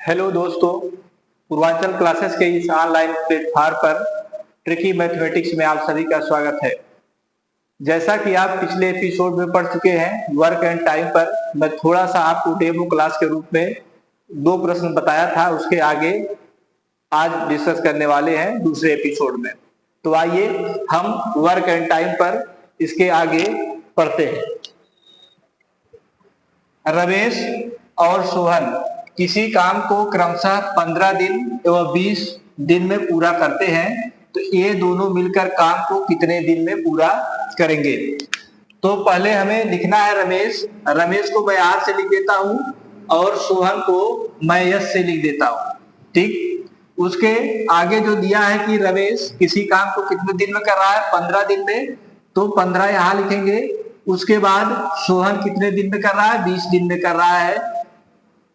Hello दोस्तों, Purvanchal classes के इस ऑनलाइन प्लेटफॉर्म पर ट्रिकी मैथमेटिक्स में आप सभी का स्वागत है। जैसा कि आप पिछले एपिसोड में पढ़ चुके हैं वर्क एंड टाइम पर, मैं थोड़ा सा आपको डेमो क्लास के रूप में दो प्रश्न बताया था, उसके आगे आज डिस्कस करने वाले हैं दूसरे एपिसोड में। तो आइए हम वर्क एंड टाइम पर इसके आगे पढ़ते हैं। रमेश और सोहन किसी काम को क्रमशः 15 दिन एवं 20 दिन में पूरा करते हैं, तो ये दोनों मिलकर काम को कितने दिन में पूरा करेंगे? तो पहले हमें लिखना है रमेश को मैं आर से लिख देता हूं और सोहन को मैं एस से लिख देता हूं। ठीक, उसके आगे जो दिया है कि रमेश किसी काम को कितने दिन में कर रहा है, 15 दिन में, तो 15 यहां लिखेंगे। उसके बाद सोहन कितने दिन में कर रहा है, 20 दिन में कर रहा है।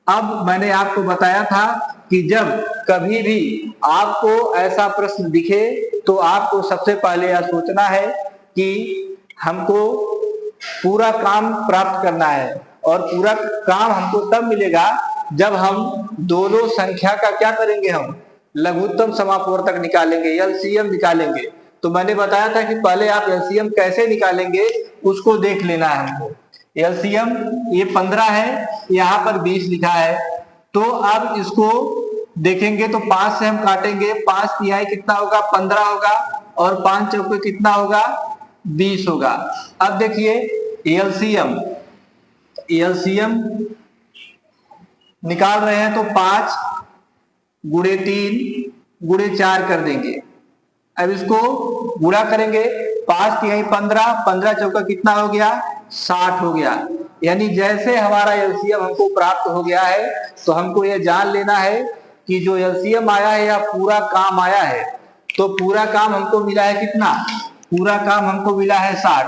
अब मैंने आपको बताया था कि जब कभी भी आपको ऐसा प्रश्न दिखे तो आपको सबसे पहले यह सोचना है कि हमको पूरा काम प्राप्त करना है, और पूरा काम हमको तब मिलेगा जब हम दोनों संख्या का क्या करेंगे, हम लघुत्तम समापवर्तक निकालेंगे, एलसीएम निकालेंगे। तो मैंने बताया था कि पहले आप एलसीएम कैसे निकालेंगे उसको देख लेना है हमको। एलसीएम ये 15 है, यहाँ पर 20 लिखा है, तो अब इसको देखेंगे तो 5 से हम काटेंगे, 5 तिहाई कितना होगा, 15 होगा, और 5 चौके कितना होगा, 20 होगा। अब देखिए एलसीएम निकाल रहे हैं तो 5 गुणे 3 गुणे 4 कर देंगे। अब इसको गुणा करेंगे, 5 तिहाई 15, 15 चौका कितना हो गया, 60 हो गया। यानी जैसे हमारा एलसीएम हमको प्राप्त हो गया है तो हमको यह जान लेना है कि जो एलसीएम आया है या पूरा काम आया है, तो पूरा काम हमको मिला है कितना, पूरा काम हमको मिला है 60।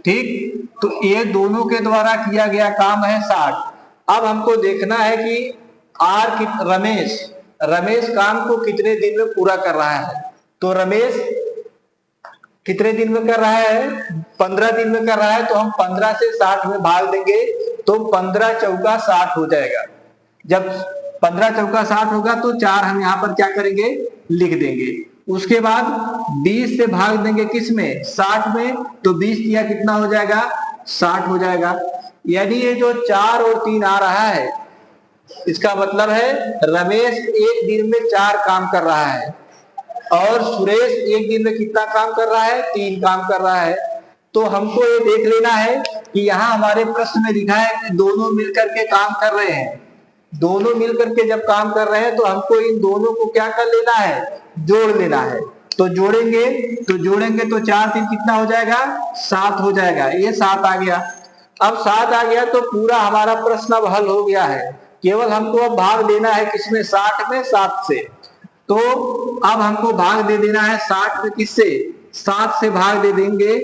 ठीक, तो ये दोनों के द्वारा किया गया काम है 60। अब हमको देखना है कि रमेश काम को कितने दिन में पूरा कर रहा है। तो रमेश कितने दिन में कर रहा है, 15 दिन में कर रहा है, तो हम 15 से 60 में भाग देंगे तो 15 चौका 60 हो जाएगा। जब 15 चौका 60 होगा तो 4 हम यहाँ पर क्या करेंगे, लिख देंगे। उसके बाद 20 से भाग देंगे किस में, 60 में, तो 20 दिया कितना हो जाएगा, 60 हो जाएगा। यानी ये जो 4 और 3 आ रहा है, इसका मतलब है रमेश एक दिन में 4 काम कर रहा है और सुरेश एक दिन में कितना काम कर रहा है, 3 काम कर रहा है। तो हमको ये देख लेना है कि यहाँ हमारे प्रश्न में लिखा है कि दोनों मिलकर के काम कर रहे हैं। दोनों मिलकर के जब काम कर रहे हैं तो हमको इन दोनों को क्या कर लेना है, जोड़ लेना है। तो जोड़ेंगे तो 4 3 कितना हो जाएगा, 7 हो जाएगा। ये 7 आ गया। अब 7 आ गया तो पूरा हमारा प्रश्न अब हल हो गया है। केवल हमको अब भाग देना है किसमें, 60 में, 7 से। तो अब हमको भाग दे देना है 60 में, किससे, 7 से भाग दे देंगे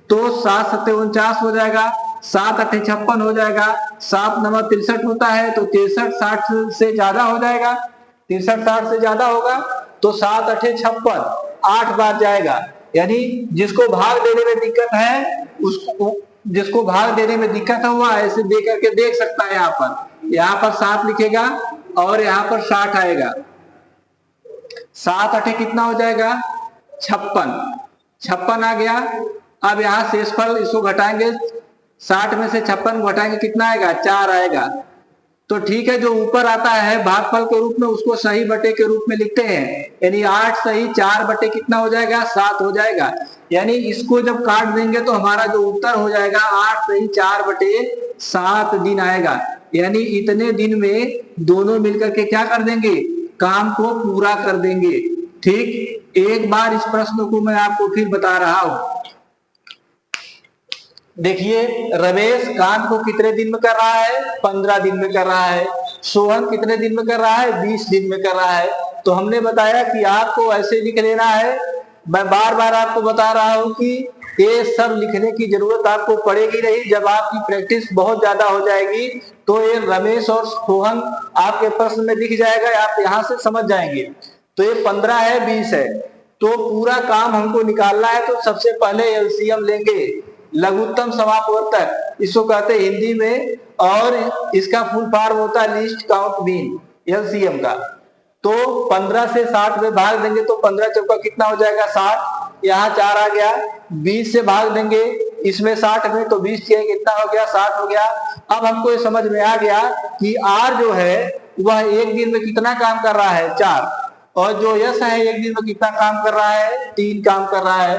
तो 7 7 49 हो जाएगा, 7 8 56 हो जाएगा, 7 9 63 होता है, तो 63 60 से ज्यादा हो जाएगा, 63 60 से ज्यादा होगा, तो 7 8 56 8 बार जाएगा। यानी जिसको भाग देने में दिक्कत है जिसको भाग देने में दिक्कत हुआ ऐसे दे करके देख सकता है। यहाँ पर 7 लिखेगा और यहाँ पर 60 आएगा। 7 8 कितना हो जाएगा, 56 आ गया। अब यहाँ शेषफल इसको घटाएंगे, 60 में से 56 घटाएंगे कितना आएगा, 4 आएगा। तो ठीक है, जो ऊपर आता है भागफल के रूप में उसको सही बटे के रूप में लिखते हैं। यानी 8 सही 4 बटे कितना हो जाएगा, 7 हो जाएगा। यानी इसको जब काट देंगे तो हमारा जो उत्तर हो जाएगा 8 सही 4 बटे 7 दिन आएगा। यानी इतने दिन में दोनों मिलकर के क्या कर देंगे, काम को पूरा कर देंगे। ठीक, एक बार इस प्रश्न को मैं आपको फिर बता रहा हूं। देखिए, रमेश काम को कितने दिन में कर रहा है, 15 दिन में कर रहा है। सोहन कितने दिन में कर रहा है, 20 दिन में कर रहा है। तो हमने बताया कि आपको ऐसे लिख लेना है। मैं बार बार आपको बता रहा हूं कि ये सब लिखने की जरूरत आपको पड़ेगी नहीं। जब आपकी प्रैक्टिस बहुत ज्यादा हो जाएगी तो ये रमेश और सोहन आपके प्रश्न में दिख जाएगा, आप यहाँ से समझ जाएंगे। तो ये 15 है, 20 है, तो पूरा काम हमको निकालना है। तो सबसे पहले एलसीएम लेंगे, लघुत्तम समापवर्तक इसको कहते हैं हिंदी में, और इसका फुल फॉर्म होता है लीस्ट काउंट मीन। एलसीएम का। तो 15 से 60 में भाग देंगे तो 15 चौका कितना हो जाएगा 60, यहाँ 4 आ गया। 20 से भाग देंगे इसमें 60 में तो 20 कितना हो गया 60 हो गया। अब हमको ये समझ में आ गया कि आर जो है वह एक दिन में कितना काम कर रहा है 4, और जो यस है एक दिन में कितना काम कर रहा है 3 काम कर रहा है।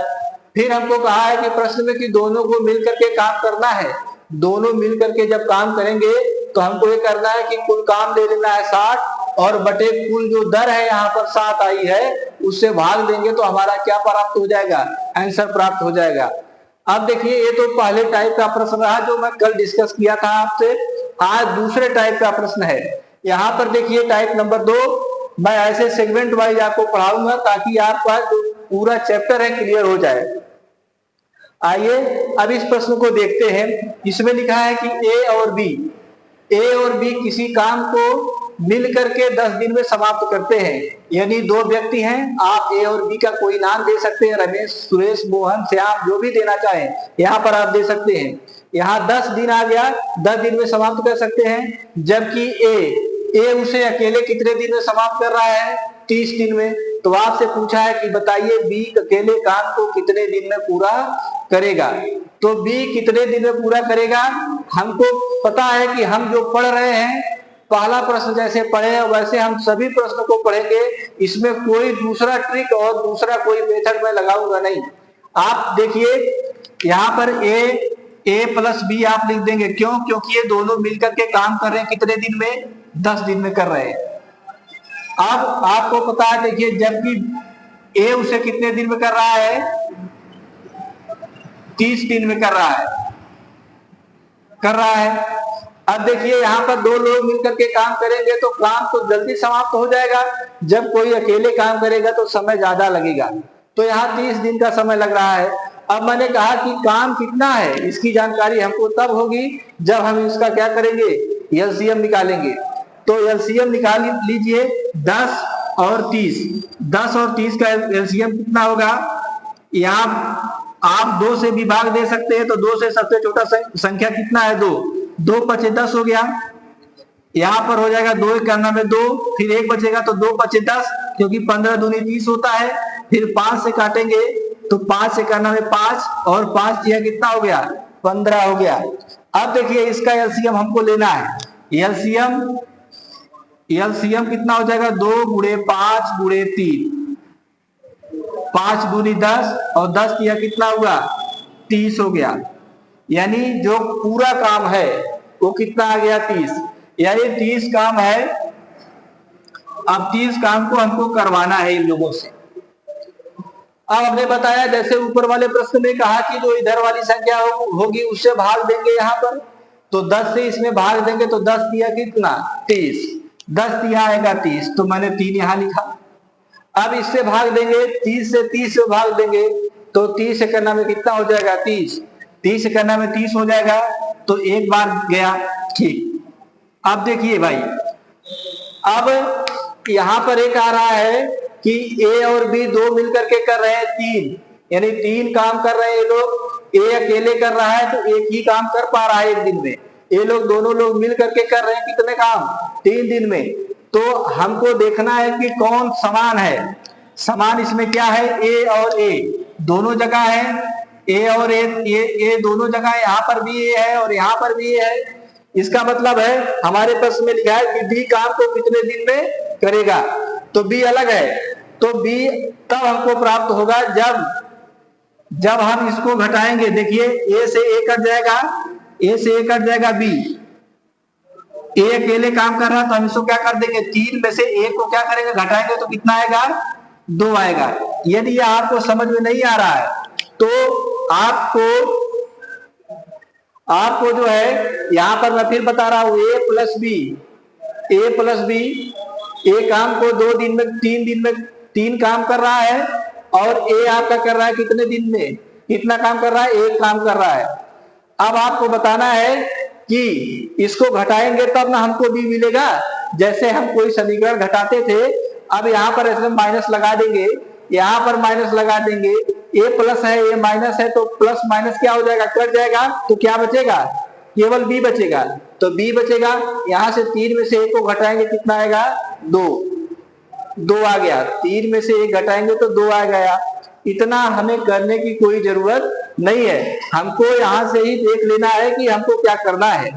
फिर हमको कहा है कि प्रश्न में कि दोनों को मिलकर के काम करना है। दोनों मिलकर के जब काम करेंगे तो हमको ये करना है कि कुल काम ले लेना है 60 और बटे कुल जो दर है यहाँ पर 7 आई है उससे भाग देंगे तो हमारा क्या प्राप्त हो जाएगा, आंसर प्राप्त हो जाएगा। अब देखिए ये तो पहले टाइप का प्रश्न रहा जो मैं कल डिस्कस किया था आपसे। आज दूसरे टाइप का प्रश्न है। यहाँ पर देखिए टाइप नंबर 2, मैं ऐसे सेगमेंट वाइज आपको पढ़ाऊंगा ताकि आपका जो पूरा चैप्टर है क्लियर हो जाए। आइए अब इस प्रश्न को देखते हैं। इसमें लिखा है कि ए और बी किसी काम को मिल करके 10 दिन में समाप्त करते हैं। यानी 2 व्यक्ति हैं, आप ए और बी का कोई नाम दे सकते हैं, रमेश, सुरेश, मोहन, श्याम, जो भी देना चाहें यहाँ पर आप दे सकते हैं। यहाँ 10 दिन आ गया, 10 दिन में समाप्त कर सकते हैं। जबकि ए उसे अकेले कितने दिन में समाप्त कर रहा है 30 दिन में। तो आपसे पूछा है कि बताइए बी अकेले काम को कितने दिन में पूरा करेगा। तो बी कितने दिन में पूरा करेगा, हमको पता है कि हम जो पढ़ रहे हैं पहला प्रश्न जैसे पढ़े हैं वैसे हम सभी प्रश्न को पढ़ेंगे। इसमें कोई दूसरा ट्रिक और दूसरा कोई मेथड मैं लगाऊंगा नहीं। आप देखिए यहाँ पर ए प्लस बी आप लिख देंगे, क्यों? क्योंकि ये दोनों मिलकर के काम कर रहे हैं कितने दिन में, 10 दिन में कर रहे हैं। अब आपको पता है देखिए जबकि ए उसे कितने दिन में कर रहा है 30 दिन में कर रहा है। अब देखिए यहाँ पर 2 लोग मिलकर के काम करेंगे तो काम तो जल्दी समाप्त हो जाएगा। जब कोई अकेले काम करेगा तो समय ज्यादा लगेगा। तो यहाँ 30 दिन का समय लग रहा है। अब मैंने कहा कि काम कितना है इसकी जानकारी हमको तब होगी जब हम इसका क्या करेंगे, एलसीएम निकालेंगे। तो एलसीएम निकाल लीजिए 10 और 30। 10 और 30 का एलसीएम कितना होगा, यहाँ आप 2 से भी भाग दे सकते हैं। तो 2 से सबसे छोटा संख्या कितना है 2 पचे 10 हो गया। यहाँ पर हो जाएगा 2 करना में 2, फिर 1 बचेगा तो 2 पचे 10, क्योंकि 15 दूनी 30 होता है। फिर 5 से काटेंगे तो 5 से करना में 5 और 5 यह कितना हो गया 15 हो गया। अब देखिए इसका एलसीएम हमको लेना है। एलसीएम कितना हो जाएगा 2 गुणे 5 गुणे 3, 5 दूनी 10 और 10 किया कितना हुआ 30 हो गया। यानी जो पूरा काम है वो कितना आ गया 30, यानी 30 काम है। अब 30 काम को हमको करवाना है इन लोगों से। अब हमने बताया जैसे ऊपर वाले प्रश्न में कहा कि जो इधर वाली संख्या होगी उससे भाग देंगे यहाँ पर, तो 10 से इसमें भाग देंगे तो 10 दिया कितना 30, 10 दिया आएगा 30, तो मैंने 3 यहाँ लिखा। अब इससे भाग देंगे 30 से 30 से भाग देंगे तो 30 से करना में कितना हो जाएगा 30, 30 से करना में 30 हो जाएगा। तो एक बार गया, ठीक। अब देखिए भाई, अब यहाँ पर एक आ रहा है कि ए और बी 2 मिलकर के कर रहे हैं 3, यानी 3 काम कर रहे हैं ये लोग। ए अकेले कर रहा है तो एक ही काम कर पा रहा है एक दिन में। ये लोग दोनों लोग मिल करके कर रहे हैं कितने काम 3 दिन में। तो हमको देखना है कि कौन समान है। समान इसमें क्या है, ए और ए दोनों जगह है। ए और ए दोनों जगह है, यहाँ पर भी ए है और यहाँ पर भी ए है। इसका मतलब है हमारे प्रश्न में लिखा है कि बी काम को कितने दिन में करेगा, तो बी अलग है। तो बी तब हमको प्राप्त होगा जब हम इसको घटाएंगे। देखिए ए से ए कट जाएगा, ए से ए कट जाएगा बी। ए अकेले काम कर रहा है तो हम इसको क्या कर देंगे 3 में से ए को क्या करेंगे घटाएंगे तो कितना आएगा 2 आएगा। यदि ये आपको समझ में नहीं आ रहा है तो आपको जो है यहाँ पर मैं फिर बता रहा हूं ए प्लस बी ए काम को 2 दिन में 3 दिन में 3 काम कर रहा है और ए आपका कर रहा है कितने दिन में, कितना काम कर रहा है 1 काम कर रहा है। अब आपको बताना है कि इसको घटाएंगे तब ना हमको बी मिलेगा। जैसे हम कोई समीकरण घटाते थे, अब यहाँ पर ऐसे माइनस लगा देंगे, यहाँ पर माइनस लगा देंगे। ए प्लस है ए माइनस है तो प्लस माइनस क्या हो जाएगा कट जाएगा, तो क्या बचेगा केवल बी बचेगा। तो बी बचेगा, यहां से 3 में से 1 को घटाएंगे कितना आएगा, 2। 2 आ गया, 3 में से 1 घटाएंगे तो 2 आ गया। इतना हमें करने की कोई जरूरत नहीं है, हमको यहां से ही देख लेना है कि हमको क्या करना है।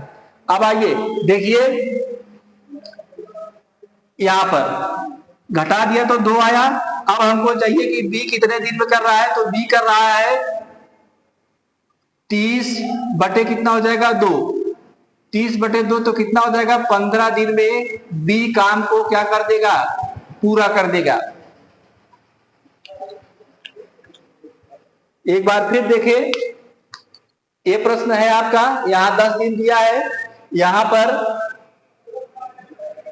अब आइए देखिए, यहां पर घटा दिया तो 2 आया। अब हमको चाहिए कि बी कितने दिन में कर रहा है, तो बी कर रहा है 30 बटे कितना हो जाएगा, 2। 30 बटे 2 तो कितना हो जाएगा, 15 दिन में बी काम को क्या कर देगा, पूरा कर देगा। एक बार फिर देखें, ये प्रश्न है आपका, यहां 10 दिन दिया है, यहां पर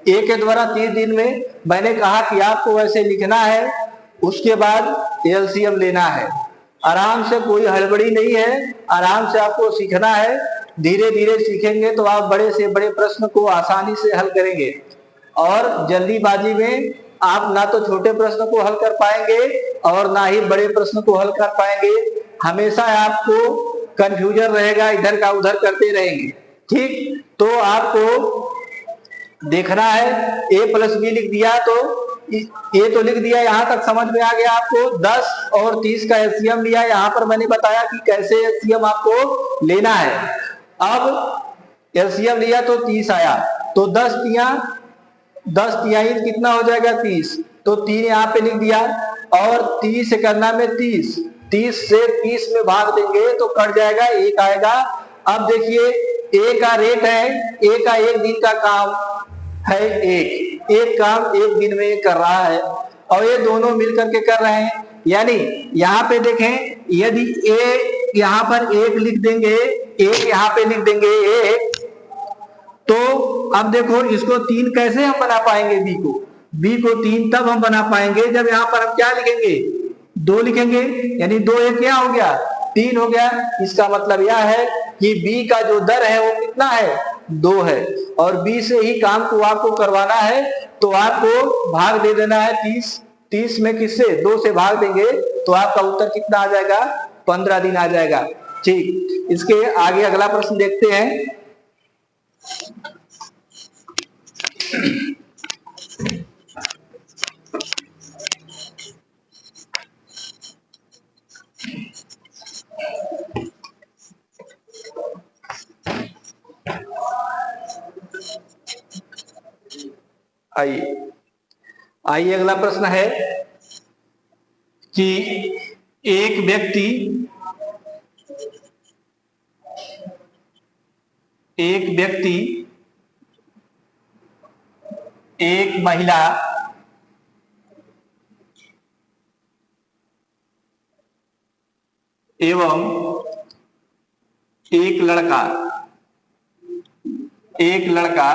ए के द्वारा 30 दिन में मैंने कहा कि आपको ऐसे लिखना है, उसके बाद एलसीएम लेना है। आराम से, कोई हड़बड़ी नहीं है, आराम से आपको सीखना है। धीरे धीरे सीखेंगे तो आप बड़े से बड़े प्रश्न को आसानी से हल करेंगे, और जल्दीबाजी में आप ना तो छोटे प्रश्न को हल कर पाएंगे और ना ही बड़े प्रश्न को हल कर पाएंगे। हमेशा आपको कंफ्यूजन रहेगा, इधर का उधर करते रहेंगे। ठीक, तो आपको देखना है, a प्लस बी लिख दिया तो ए तो लिख दिया, यहां तक समझ में आ गया आपको। 10 और 30 का एलसीएम लिया, यहां पर मैंने बताया कि कैसे एलसीएम आपको लेना है। अब एलसीएम लिया तो 30 आया, तो 10 तिहाई कितना हो जाएगा, 30। तो 3 यहाँ पे लिख दिया, और 30 से करना में 30 से 30 में भाग देंगे तो कट जाएगा, 1 आएगा। अब देखिए, ए का रेट है, ए का 1 दिन का काम है, एक काम 1 दिन में कर रहा है, और ये दोनों मिलकर के कर रहे हैं। यानी यहाँ पे देखें, यदि ए यहाँ पर 1 लिख देंगे, 1 यहाँ पे लिख देंगे 1, तो अब देखो इसको 3 कैसे हम बना पाएंगे, बी को 3 तब हम बना पाएंगे जब यहाँ पर हम क्या लिखेंगे, 2 लिखेंगे। यानी 2 एक क्या हो गया, 3 हो गया। इसका मतलब यह है कि बी का जो दर है वो कितना है, 2 है, और बी से ही काम को आपको करवाना है। तो आपको भाग दे देना है 30 में किससे, 2 से भाग देंगे तो आपका उत्तर कितना आ जाएगा, 15 दिन आ जाएगा। ठीक, इसके आगे अगला प्रश्न देखते हैं। आइए अगला प्रश्न है कि एक व्यक्ति एक महिला एवं एक लड़का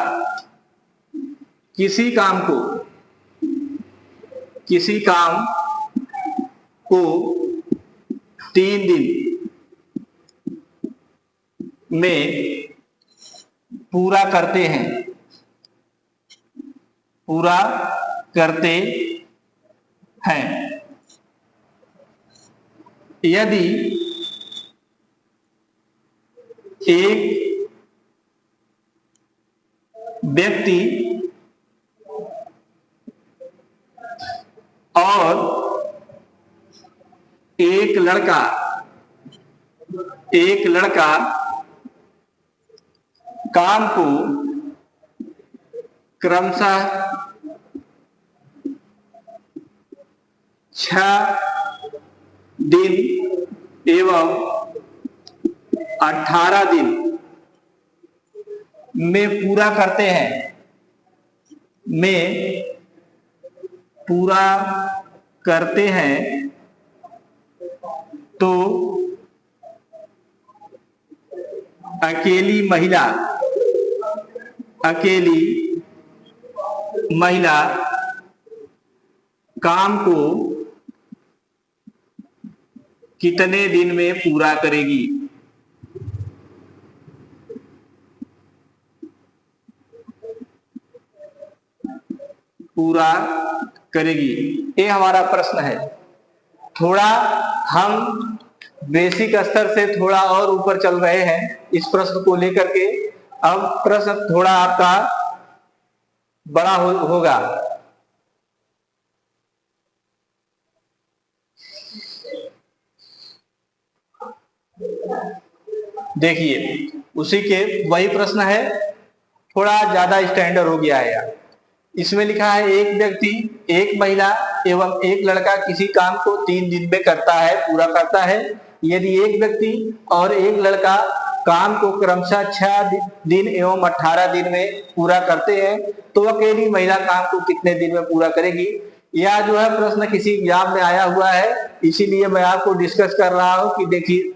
किसी काम को 3 दिन में पूरा करते हैं। यदि एक व्यक्ति और एक लड़का काम को क्रमशः 6 दिन एवं 18 दिन में पूरा करते हैं, तो अकेली महिला काम को कितने दिन में पूरा करेगी। ये हमारा प्रश्न है। थोड़ा हम बेसिक स्तर से थोड़ा और ऊपर चल रहे हैं इस प्रश्न को लेकर के। अब प्रश्न थोड़ा आपका बड़ा होगा। देखिए उसी के वही प्रश्न है, थोड़ा ज्यादा स्टैंडर्ड हो गया है यार। इसमें लिखा है एक व्यक्ति, एक महिला एवं एक लड़का किसी काम को 3 दिन में करता है, पूरा करता है। यदि एक व्यक्ति और एक लड़का काम को क्रमशः 6 दिन एवं 18 दिन में पूरा करते हैं तो अकेली महिला काम को कितने दिन में पूरा करेगी। यह जो है प्रश्न किसी एग्जाम में आया हुआ है, इसीलिए मैं आपको डिस्कस कर रहा हूं कि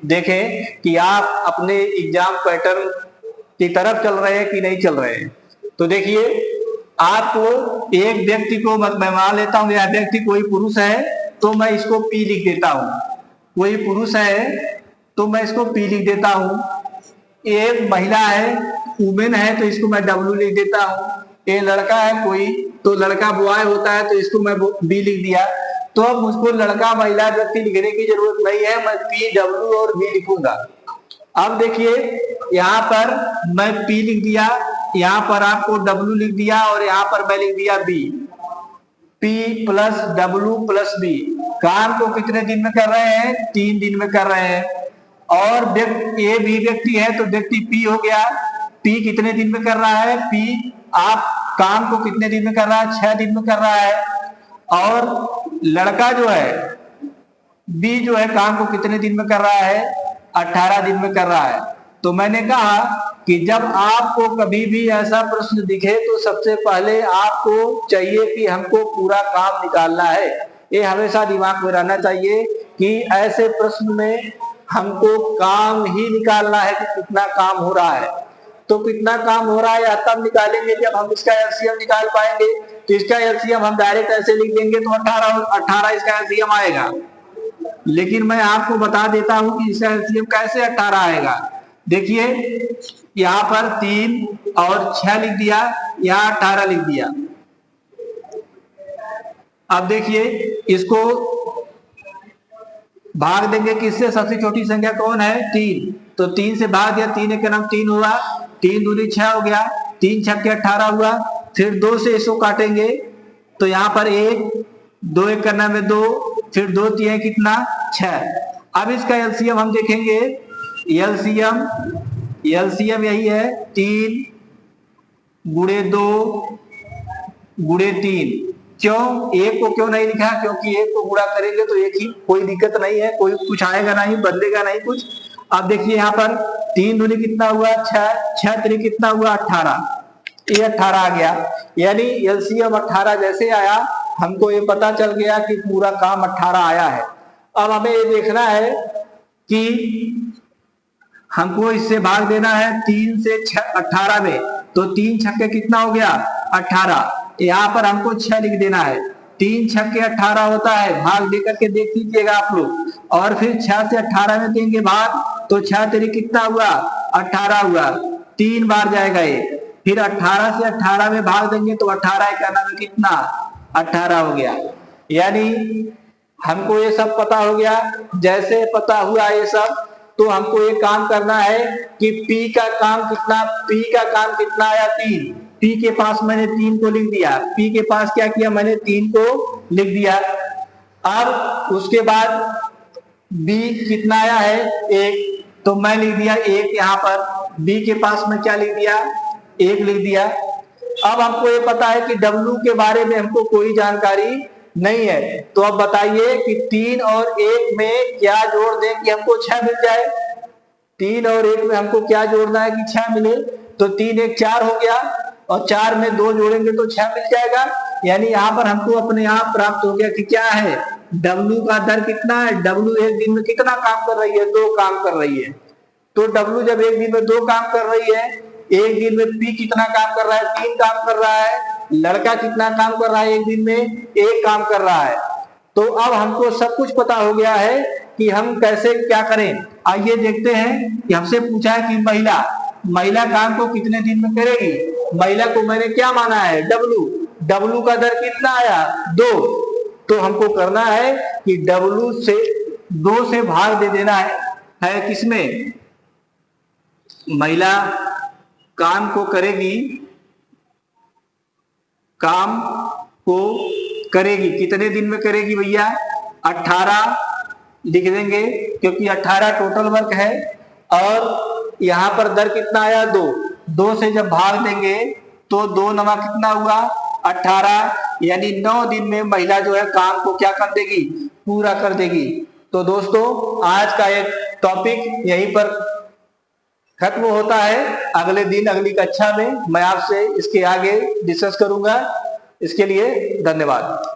देखें कि आप अपने एग्जाम पैटर्न की तरफ चल रहे हैं कि नहीं चल रहे हैं। तो देखिए आपको एक व्यक्ति को मैं मान लेता हूं, यह व्यक्ति कोई पुरुष है तो मैं इसको पी लिख देता हूं, कोई पुरुष है तो मैं इसको पी लिख देता हूं। एक महिला है, वुमेन है, तो इसको मैं डब्ल्यू लिख देता हूं। ये लड़का है कोई तो लड़का बॉय होता है तो इसको मैं बी लिख दिया। तो अब मुझको लड़का महिला व्यक्ति लिखने की जरूरत नहीं है, मैं पी डब्ल्यू और बी लिखूंगा। अब देखिए यहाँ पर मैं पी लिख दिया, यहाँ पर आपको डब्ल्यू लिख दिया और यहाँ पर मैं लिख दिया B. P plus W plus B. काम को कितने दिन में कर रहे हैं? 3 दिन में कर रहे हैं। और ये भी व्यक्ति है तो व्यक्ति पी हो गया। पी कितने दिन में कर रहा है? पी आप काम को कितने दिन में कर रहा है? 6 दिन में कर रहा है। और लड़का जो है बी जो है काम को कितने दिन में कर रहा है? 18 दिन में कर रहा है। तो मैंने कहा कि जब आपको कभी भी ऐसा प्रश्न दिखे तो सबसे पहले आपको चाहिए कि हमको पूरा काम निकालना है। ये हमेशा दिमाग में रहना चाहिए कि ऐसे प्रश्न में हमको काम ही निकालना है कि कितना काम हो रहा है। तो कितना काम हो रहा है तब निकालेंगे जब हम इसका एलसीएम निकाल पाएंगे। तो इसका एलसीएम हम डायरेक्ट ऐसे लिख देंगे तो 18 इसका एलसीएम आएगा। लेकिन मैं आपको बता देता हूं कि इसका एलसीएम कैसे 18 आएगा। देखिए यहाँ पर 3 और 6 लिख दिया, यहाँ 18 लिख दिया। अब देखिए इसको भाग देंगे किससे? सबसे छोटी संख्या कौन है? 3। तो 3 से भाग दिया, 3 एक नाम 3 हुआ, 3 दूनी 6 हो गया, 3 छक्के 18 हुआ। फिर 2 से इसको काटेंगे तो यहाँ पर 1, 2 एक करना में 2, फिर 2 3 कितना? 6। अब इसका एलसीएम हम देखेंगे। एलसीएम यही है 3 गुणे 2 गुणे 3। क्यों एक को क्यों नहीं लिखा? क्योंकि एक को गुणा करेंगे तो एक ही, कोई दिक्कत नहीं है, कोई कुछ आएगा नहीं, बदलेगा नहीं कुछ। अब देखिए यहाँ पर 3 दूनी कितना हुआ? 6, 6 3 कितना हुआ? 18। ये 18 आ गया। यानी एलसीएम 18 जैसे आया हमको ये पता चल गया कि पूरा काम 18 आया है। अब हमें ये देखना है कि हमको इससे भाग देना है 3 से 18 में। तो 3 छक्के कितना हो गया? 18। यहाँ पर हमको 6 लिख देना है। 3 छक्के 18 होता है, भाग देकर के देख लीजिएगा आप लोग। और फिर 6 से 18 में देंगे भाग तो 6 तेरी कितना हुआ? 18 हुआ। 3 बार जाएगा ये। फिर 18 से 18 में भाग देंगे तो 18 इकाना में कितना? 18 हो गया। यानी हमको ये सब पता हो गया। जैसे पता हुआ ये सब तो हमको ये काम करना है कि P का काम कितना आया? 3। P के पास मैंने 3 को लिख दिया। P के पास क्या किया? मैंने 3 को लिख दिया। अब उसके बाद B कितना आया है? 1, तो मैं लिख दिया 1 यहाँ पर। B के पास में क्या लिख दिया? 1 लिख दिया। अब हमको ये पता है कि W के बारे में हमको कोई जानकारी नहीं है। तो अब बताइए कि 3 और 1 में क्या जोड़ दें कि हमको 6 मिल जाए? 3 और 1 में हमको क्या जोड़ना है कि 6 मिले? तो 3 1 4 हो गया और 4 में 2 जोड़ेंगे तो 6 मिल जाएगा। यानी यहाँ पर हमको अपने आप प्राप्त हो गया कि क्या है? W का दर कितना है? W एक दिन में कितना काम कर रही है? 2 काम कर रही है। तो W जब एक दिन में 2 काम कर रही है, एक दिन में P कितना काम कर रहा है? 3 काम कर रहा है। लड़का कितना काम कर रहा है? एक दिन में 1 काम कर रहा है। तो अब हमको सब कुछ पता हो गया है कि हम कैसे क्या करें। आइए देखते हैं कि हमसे पूछा है कि महिला काम को कितने दिन में करेगी। महिला को मैंने क्या माना है? W का दर कितना आया? 2। तो हमको करना है कि W 2 से भाग दे देना है किसमें? महिला काम को करेगी, काम को करेगी, कितने दिन में करेगी भैया? 18 लिख देंगे, क्योंकि 18 टोटल वर्क है और यहाँ पर दर कितना आया? 2 से जब भाग देंगे तो 2 नवा कितना हुआ? 18, यानी 9 दिन में महिला जो है काम को क्या कर देगी? पूरा कर देगी। तो दोस्तों आज का एक टॉपिक यहीं पर खत्म होता है। अगले दिन अगली कक्षा में मैं आपसे इसके आगे डिस्कस करूंगा। इसके लिए धन्यवाद।